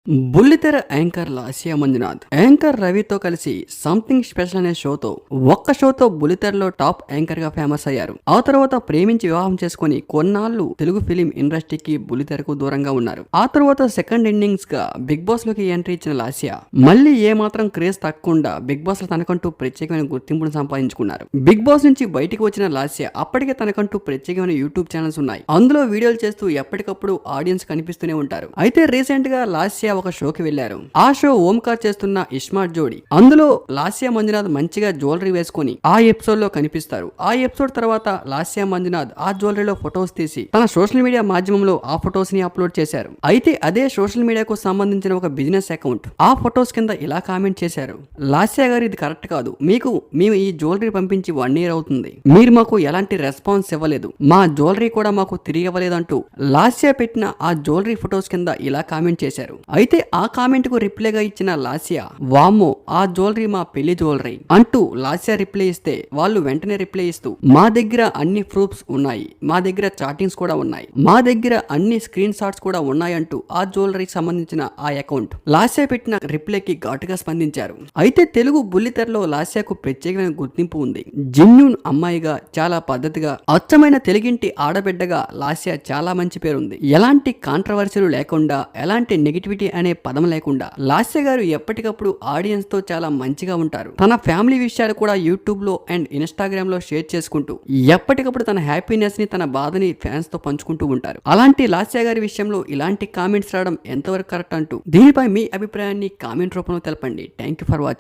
బుల్లితెర anchor Lasya Manjunath anchor రవితో కలిసి సంథింగ్ స్పెషల్ అనే షోతో ఒక్క షోతో బుల్లితెరలో టాప్ యాంకర్ గా ఫేమస్ అయ్యారు. ఆ తర్వాత ప్రేమించి వివాహం చేసుకుని కొన్నాళ్లు తెలుగు ఫిలిం ఇండస్ట్రీకి బుల్లితెరకు దూరంగా ఉన్నారు. ఆ తర్వాత సెకండ్ ఇన్నింగ్స్ గా బిగ్ బాస్ లోకి ఎంట్రీ ఇచ్చిన లాస్యా మళ్ళీ ఏ మాత్రం క్రేజ్ తగ్గకుండా బిగ్ బాస్ లో తనకంటూ ప్రత్యేకమైన గుర్తింపును సంపాదించుకున్నారు. బిగ్ బాస్ నుంచి బయటికి వచ్చిన లాస్యా అప్పటికే తనకంటూ ప్రత్యేకమైన యూట్యూబ్ ఛానల్స్ ఉన్నాయి. అందులో వీడియోలు చేస్తూ ఎప్పటికప్పుడు ఆడియన్స్ కనిపిస్తూనే ఉంటారు. అయితే రీసెంట్ గా లాస్యా ఒక షోకి వెళ్లారు. ఆ షో ఓంకార్ చేస్తున్న ఇస్మార్ట్ జోడి. అందులో లాస్యా మంజునాథ్ మంచిగా జ్యువెలరీ వేసుకుని ఆ ఎపిసోడ్ లో కనిపిస్తారు. ఆ ఎపిసోడ్ తర్వాత లాస్యా మంజునాథ్ ఆ జ్యువెలరీలో ఫొటోస్ తీసి తన సోషల్ మీడియా మాధ్యమంలో ఆ ఫొటోస్ ని అప్లోడ్ చేశారు. అయితే అదే సోషల్ మీడియాకు సంబంధించిన ఒక బిజినెస్ అకౌంట్ ఆ ఫొటోస్ కింద ఇలా కామెంట్ చేశారు. లాస్యా గారు ఇది కరెక్ట్ కాదు. మేము ఈ జ్యువెలరీ పంపించి 1 year అవుతుంది. మీరు మాకు ఎలాంటి రెస్పాన్స్ ఇవ్వలేదు. మా జ్యువెలరీ కూడా మాకు తిరిగి ఇవ్వలేదంటూ లాస్యా పెట్టిన ఆ జ్యువెలరీ ఫొటోస్ కింద ఇలా కామెంట్ చేశారు. అయితే ఆ కామెంట్ కు రిప్లైగా ఇచ్చిన లాస్యా, వామ్మో ఆ జ్యువెలరీ మా పెళ్లి జ్యువెలరీ అంటూ లాస్యా రిప్లై ఇస్తే వాళ్ళు వెంటనే రిప్లై ఇస్తూ మా దగ్గర అన్ని ప్రూఫ్స్ ఉన్నాయి, మా దగ్గర చాటింగ్స్ కూడా ఉన్నాయి, మా దగ్గర అన్ని స్క్రీన్ షాట్స్ కూడా ఉన్నాయంటూ ఆ జ్యువెలరీకి సంబంధించిన ఆ అకౌంట్ లాస్యా పెట్టిన రిప్లైకి ఘాటుగా స్పందించారు. అయితే తెలుగు బుల్లితెరలో లాస్యాకు ప్రత్యేకమైన గుర్తింపు ఉంది. జెన్యూన్ అమ్మాయిగా, చాలా పద్ధతిగా, అచ్చమైన తెలుగింటి ఆడబిడ్డగా లాస్యా చాలా మంచి పేరుంది. ఎలాంటి కాంట్రవర్సీలు లేకుండా, ఎలాంటి నెగిటివిటీ అనే పదం లేకుండా లాస్యా గారు ఎప్పటికప్పుడు ఆడియన్స్ తో చాలా మంచిగా ఉంటారు. తన ఫ్యామిలీ విషయాలు కూడా యూట్యూబ్ లో అండ్ ఇన్స్టాగ్రామ్ లో షేర్ చేసుకుంటూ ఎప్పటికప్పుడు తన హ్యాపీనెస్ ని, తన బాధని ఫ్యాన్స్ తో పంచుకుంటూ ఉంటారు. అలాంటి లాస్యా గారి విషయంలో ఇలాంటి కామెంట్స్ రావడం ఎంతవరకు కరెక్ట్ అంటూ దీనిపై మీ అభిప్రాయాన్ని కామెంట్ రూపంలో తెలపండి. Thank you for watching.